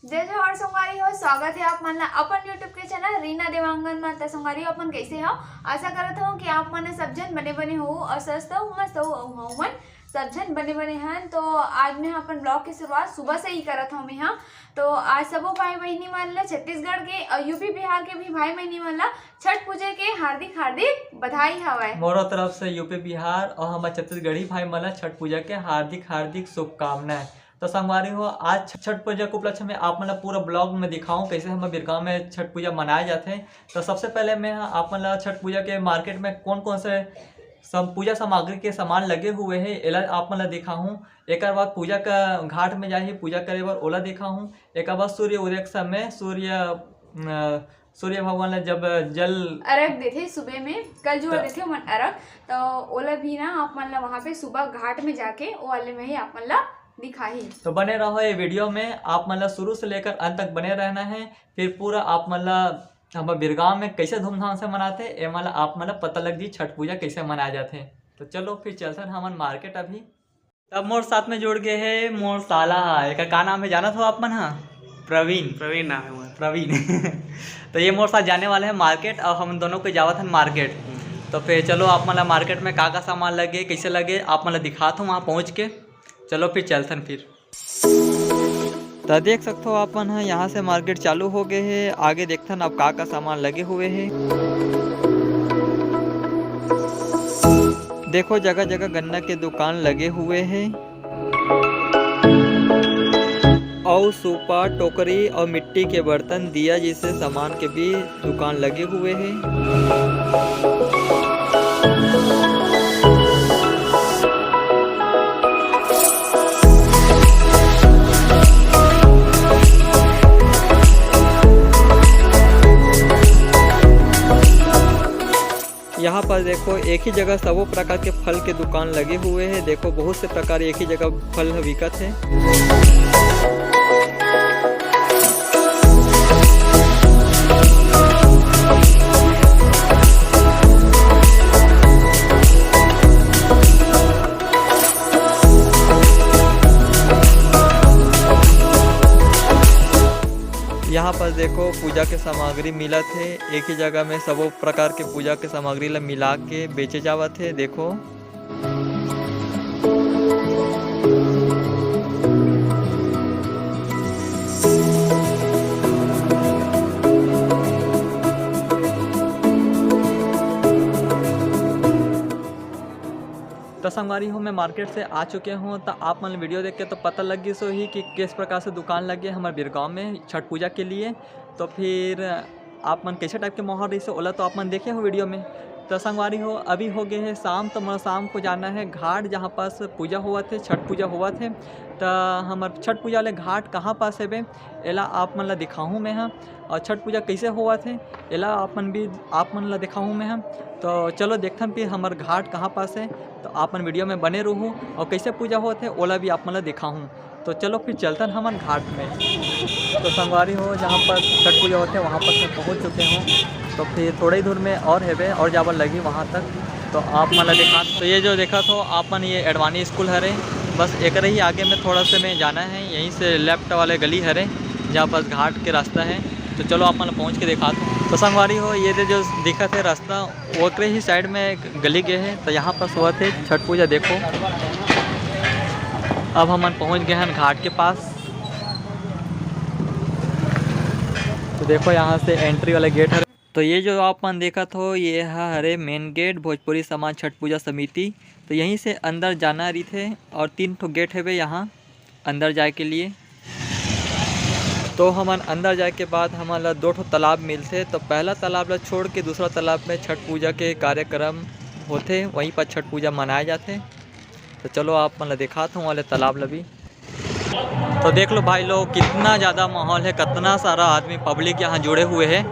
जय जोहार संगवारी हो। स्वागत है आप मन ला अपन यूट्यूब के चैनल रीना देवांगन में। त संगवारी अपन कैसे हो? आशा करत हूँ कि आप मन सब जन बने बने हो और स्वस्थ हो मस्त हो और मन सब जन बने बने हैं। तो आज मैं अपन ब्लॉग की शुरुआत सुबह से ही करत हूँ। मैं हाँ तो आज सबो भाई बहनी मन ला छत्तीसगढ़ के और यूपी बिहार के भी भाई बहनी मन ला छठ पूजा के हार्दिक हार्दिक बधाई हवाए। मोरो तरफ से यूपी बिहार और हमारे छत्तीसगढ़ी भाई मन ला छठ पूजा के हार्दिक हार्दिक शुभकामनाएं। तो संगवारी हो, आज छठ पूजा के उपलक्ष्य में आप मतलब पूरा ब्लॉग में दिखाऊं कैसे हमारे बिरगांव में छठ पूजा मनाए जाते हैं। तो सबसे पहले मैं आप मतलब छठ पूजा के मार्केट में कौन कौन से सब पूजा सामग्री के सामान लगे हुए हैं एला आप मतलब दिखाऊं। एक बाद पूजा का घाट में जाही पूजा करे बार ओला दिखाऊं। एक बाद सूर्य उदय के समय सूर्य भगवान ने जब जल अर्घ देते सुबह में, कल जो देते मन अर्घ, तो ओला भी ना आप मन ला वहाँ पे सुबह घाट में जाके वो वाले में ही आप मन ला दिखाही। तो बने रहो ये वीडियो में, आप मतलब शुरू से लेकर अंत तक बने रहना है। फिर पूरा आप मतलब हम बिरगांव में कैसे धूमधाम से मनाते हैं ये मतलब आप मतलब पता लग जी छठ पूजा कैसे मनाए जाते हैं। तो चलो फिर चलते हैं हम मार्केट। अभी अब मोर साथ में जुड़ गए है मोर साला एक का नाम है जाना था आप मन? हाँ, प्रवीण नाम है मोर, प्रवीण। तो ये मोर साथ जाने वाले हैं मार्केट और हम दोनों को जावत हैं मार्केट। तो फिर चलो आप मतलब मार्केट में का सामान लगे कैसे लगे आप मतलब दिखाता हूँ वहाँ पहुँच के। चलो फिर चलते हैं। फिर तो देख सकते हो अपन है यहाँ से मार्केट चालू हो गए है। आगे देखते हैं अब का सामान लगे हुए हैं। देखो जगह जगह गन्ना के दुकान लगे हुए हैं और सूपा टोकरी और मिट्टी के बर्तन दिया जैसे सामान के भी दुकान लगे हुए हैं। यहाँ पर देखो एक ही जगह सबो प्रकार के फल के दुकान लगे हुए हैं। देखो बहुत से प्रकार एक ही जगह फल बिकत है। यहाँ पर देखो पूजा के सामग्री मिला थे एक ही जगह में, सबो प्रकार के पूजा के सामग्री ला मिला के बेचे जावत है। देखो तो संगवारी हूँ मैं मार्केट से आ चुके हूँ। तो आप मन वीडियो देख के तो पता लग गई सो ही कि किस प्रकार से दुकान लगे हमारे बिरगांव में छठ पूजा के लिए। तो फिर आप मन कैसे टाइप के माहौल रही से ओला तो आप मन देखे हो वीडियो में। तो संगवारी हो अभी हो गए हैं शाम, तो मैं शाम को जाना है घाट जहाँ पास पूजा हुआ थे, छठ पूजा हुआ थे। तो हमारे छठ पूजा वाले घाट कहाँ पास है बे एला आप मन ला दिखाऊँ मैं। हाँ और छठ पूजा कैसे हुआ थे एला आप मन ला दिखाऊँ मैं। हाँ तो चलो देखते हैं फिर हमारे घाट कहाँ पास है। तो आप मन वीडियो में बने रहूँ और कैसे पूजा हुआ थे ओला भी आप मन ला दिखाऊँ। तो चलो फिर चलते हैं हमारे घाट में। तो संगवारी हो जहाँ पर छठ पूजा होते हैं वहाँ पर मैं पहुँच चुके हूँ। तो फिर थोड़ी ही दूर में और है वे और जावर लगी वहाँ तक। तो आप मतलब देखा तो ये जो देखा तो आप मन ये एडवानी स्कूल हरे, बस एक ही आगे में थोड़ा से में जाना है। यहीं से लेफ्ट वाले गली हरे जहाँ पर घाट के रास्ता है। तो चलो आप मन पहुँच के दिखा दो। तो संगवारी हो ये जो दिखा थे रास्ता वो ही साइड में एक गली गए है। तो यहाँ पर हुआ थे छठ पूजा। देखो अब हम पहुँच गए हैं घाट के पास। तो देखो यहाँ से एंट्री वाला गेट है। तो ये जो आप मन देखा तो ये है हरे मेन गेट भोजपुरी समाज छठ पूजा समिति। तो यहीं से अंदर जाना रही थे और 3 ठो गेट है वे यहाँ अंदर जाए के लिए। तो हम अंदर जाए के बाद हमारा 2 ठो तालाब मिलते। तो पहला तालाब ला छोड़ के दूसरा तालाब में छठ पूजा के कार्यक्रम होते, वहीं पर छठ पूजा मनाए जाते। तो चलो आप मतलब दिखाता हूँ वाले तालाब ला भी। तो देख लो भाई लोग कितना ज़्यादा माहौल है, कितना सारा आदमी पब्लिक यहाँ जुड़े हुए हैं।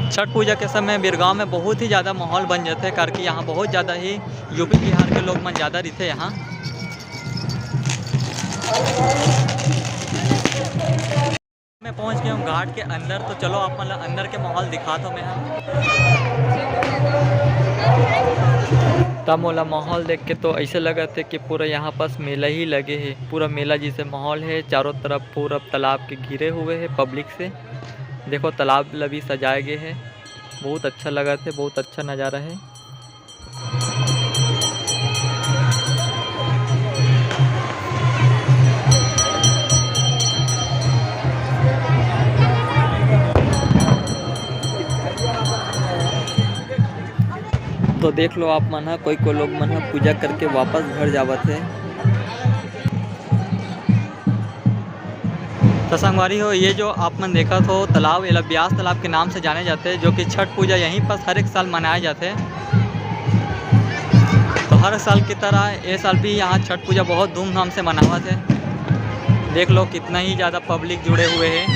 छठ पूजा के समय बिरगांव में बहुत ही ज़्यादा माहौल बन जाता है, कारण कि यहाँ बहुत ज़्यादा ही यूपी बिहार के लोग मन ज़्यादा रहते यहाँ। मैं पहुँच गया हूँ घाट के अंदर। तो चलो आप मतलब अंदर के माहौल दिखा दो मैं। तब मोला माहौल देख के तो ऐसे लगा थे कि पूरा यहाँ पास मेला ही लगे है, पूरा मेला जैसे माहौल है। चारों तरफ पूरा तालाब के घिरे हुए है पब्लिक से। देखो तालाब भी सजाए गए हैं, बहुत अच्छा लगा थे, बहुत अच्छा नज़ारा है। तो देख लो आप मन ह, कोई लोग मन ह पूजा करके वापस घर जावत है। तो संगवारी हो, ये जो आप मन देखा हो तालाब, ये ब्यास तालाब के नाम से जाने जाते हैं, जो कि छठ पूजा यहीं पर हर एक साल मनाए जाते हैं। तो हर साल की तरह ये साल भी यहाँ छठ पूजा बहुत धूमधाम से मनावत है। देख लो कितना ही ज़्यादा पब्लिक जुड़े हुए हैं।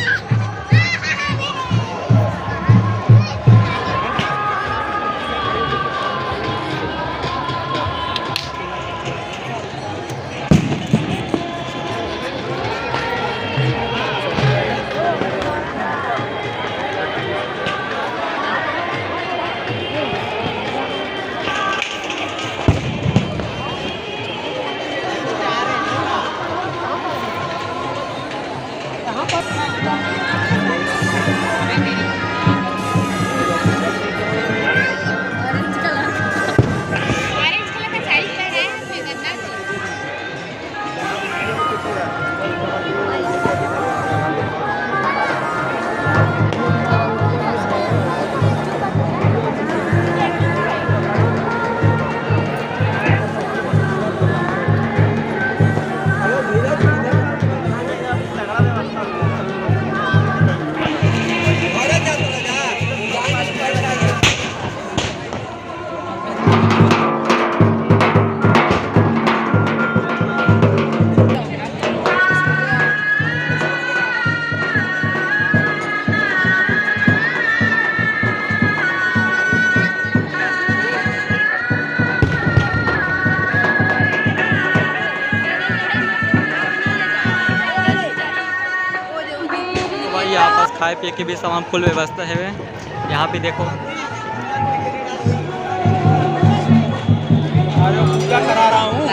यहाँ पास खाए पिए की भी सामान फुल व्यवस्था है। यहाँ पे देखो पूजा करा रहा हूँ।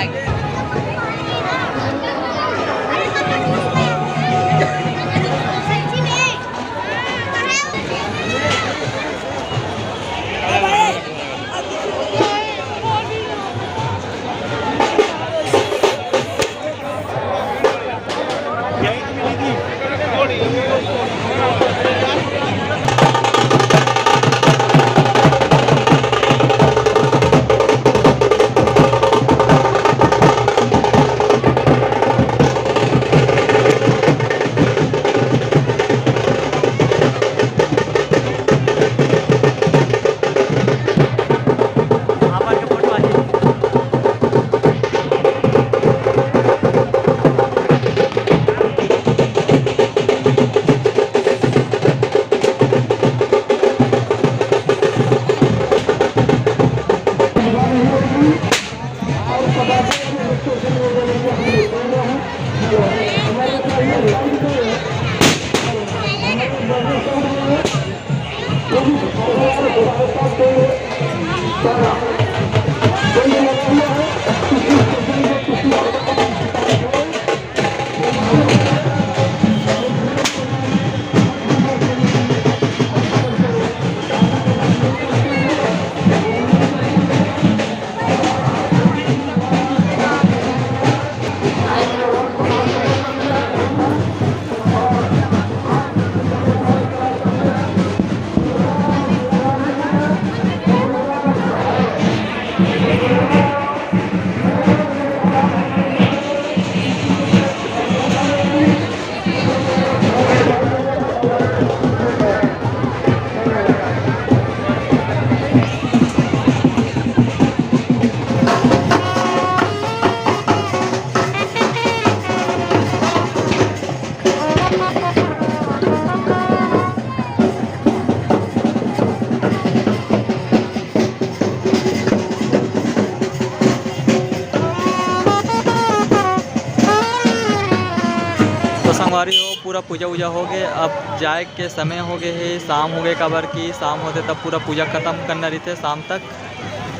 संगवारी हो, पूरा पूजा वूजा हो गए, अब जाए के समय हो गए है, शाम हो गए, कबर की शाम होते तब पूरा पूजा ख़त्म करना रहते शाम तक।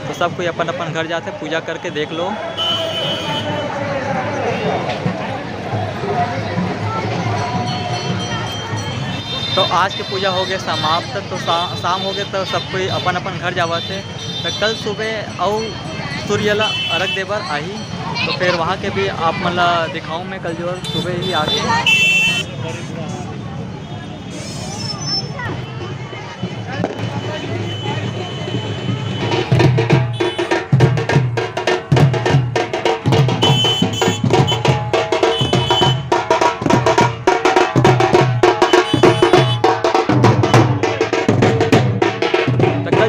तो सब कोई अपन अपन घर जाते पूजा करके देख लो। तो आज की पूजा हो गई समाप्त। तो शाम हो गए तो सब कोई अपन अपन घर जावा थे। तो कल सुबह और सूर्य ला अर्घ देवर आई, तो फिर वहाँ के भी आप मतलब दिखाऊँ मैं कल जो सुबह ही आके।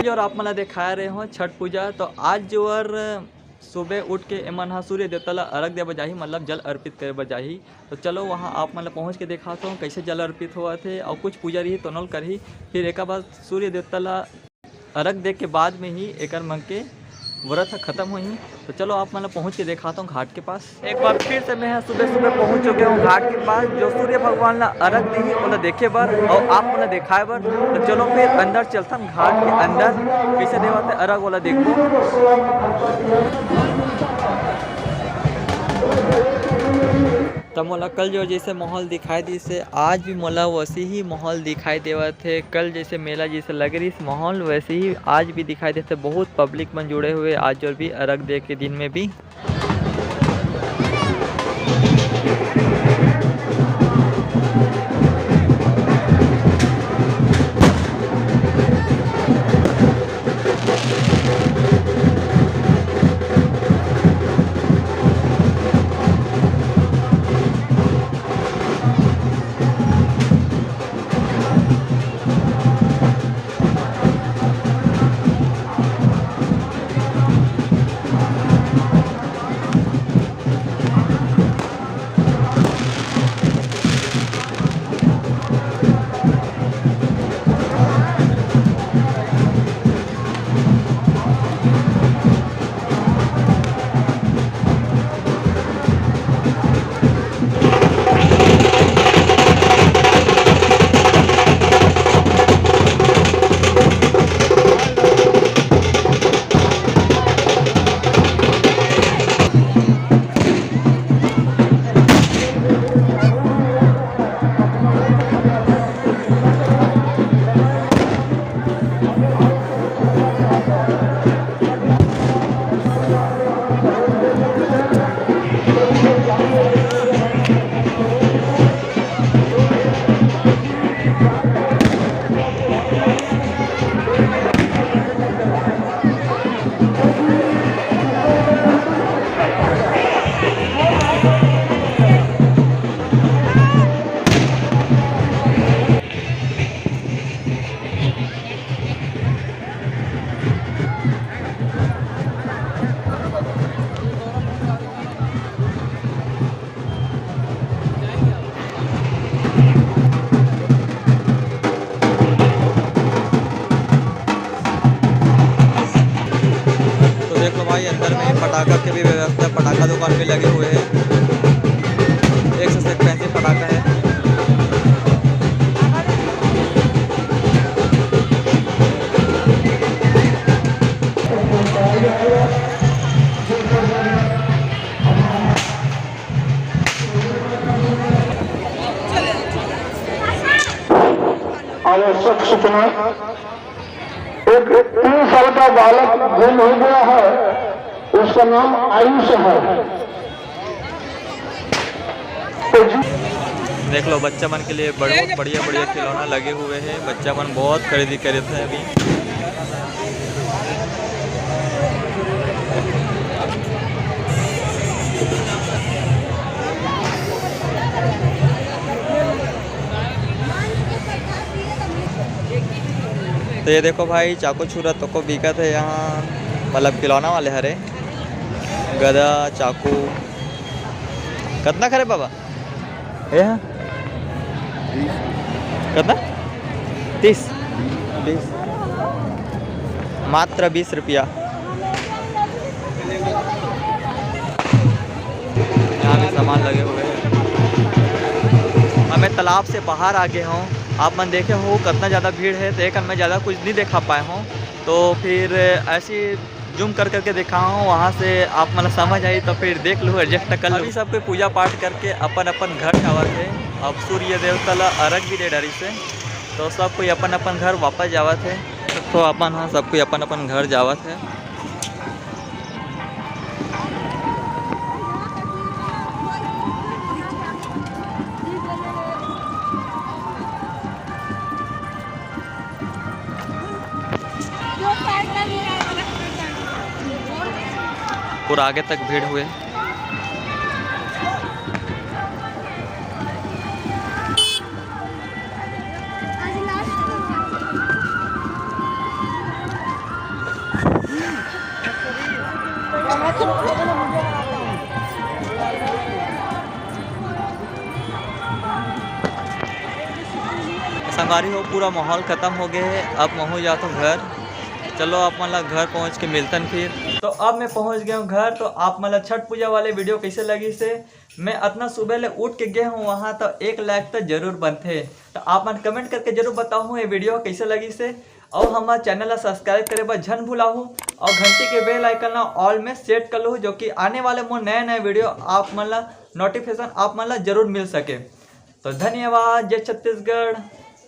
और आप मला दिखा रहे हो छठ पूजा। तो आज जो सुबह उठ के एमन हाँ सूर्य देवता ला अर्घ दे बजाही, मतलब जल अर्पित करे बजाही। तो चलो वहाँ आप मतलब पहुँच के दिखाता हूँ कैसे जल अर्पित हुआ थे और कुछ पूजा रही तो नल करही। फिर एक बाद सूर्य देवता ला अर्घ दे के बाद में ही एक मन के व्रत खत्म हुई। तो चलो आप मतलब पहुँच के दिखाता हूँ घाट के पास। एक बार फिर से मैं सुबह सुबह पहुँच चुके हूँ घाट के पास, जो सूर्य भगवान ला अर्घ दी उन्हें देखे बर और आप उन्हें दिखाए बर। तो चलो फिर अंदर चलता हूँ घाट के अंदर, कैसे देवाते अर्घ वाला देखो। तो मोला कल जो जैसे माहौल दिखाई दी से आज भी मोला वैसे ही माहौल दिखाई देवा थे। कल जैसे मेला जैसे लग रही इस माहौल वैसे ही आज भी दिखाई देते। बहुत पब्लिक मन जुड़े हुए आज और भी अर्घ दे के दिन में भी। अंदर में पटाखा की भी व्यवस्था, पटाखा दुकान भी लगे हुए हैं। 1 से 35 पटाखा है। आवश्यक सूचना, एक 3 साल का बालक गुम हो गया है, उसका नाम आयुष है। देख लो बच्चा मन के लिए बहुत बढ़िया बढ़िया खिलौना लगे हुए हैं। बच्चा मन बहुत खरीदी करे थे अभी। तो ये देखो भाई चाकू छुरा तो को बिकत है यहाँ, मतलब खिलौना वाले हरे गदा चाकू कितना खरे बाबा ये कितना 30 20 मात्र 20 रुपया। यहाँ भी सामान लगे हुए हैं। मैं तालाब से बाहर आ गया हूँ। आप मन देखे हो कितना ज़्यादा भीड़ है, तो एक मैं ज़्यादा कुछ नहीं देखा पाया हूँ। तो फिर ऐसी जूम कर करके दिखाऊँ हूँ, वहाँ से आप मतलब समझ आई तो फिर देख लो, एडजस्ट कर लो। अभी सब कोई पूजा पाठ करके अपन अपन घर जावत है। अब सूर्य देवता ला अर्घ भी दे डरी से, तो सब कोई अपन अपन घर वापस जावत है। तो अपन हाँ सब कोई अपन अपन घर जावत है। पूरा आगे तक भीड़ हुए। संगारी हो पूरा माहौल ख़त्म हो गया है। अब मैं हो जाता हूँ घर। चलो आप मतलब घर पहुँच के मिलतन फिर। तो अब मैं पहुँच गया हूँ घर। तो आप मतलब छठ पूजा वाले वीडियो कैसे लगी से, मैं इतना सुबह ले उठ के गया हूँ वहाँ, तो 1 लाख तो जरूर बनते। तो आप मन कमेंट करके जरूर बताओ ये वीडियो कैसे लगी से, और हमारे चैनल ला सब्सक्राइब करे बस झन भुलाऊँ, और घंटी के बेल आइकन ला ऑल में सेट कर लो, जो कि आने वाले मोर नए नए वीडियो आप मतलब नोटिफिकेशन आप मतलब जरूर मिल सके। तो धन्यवाद। जय छत्तीसगढ़।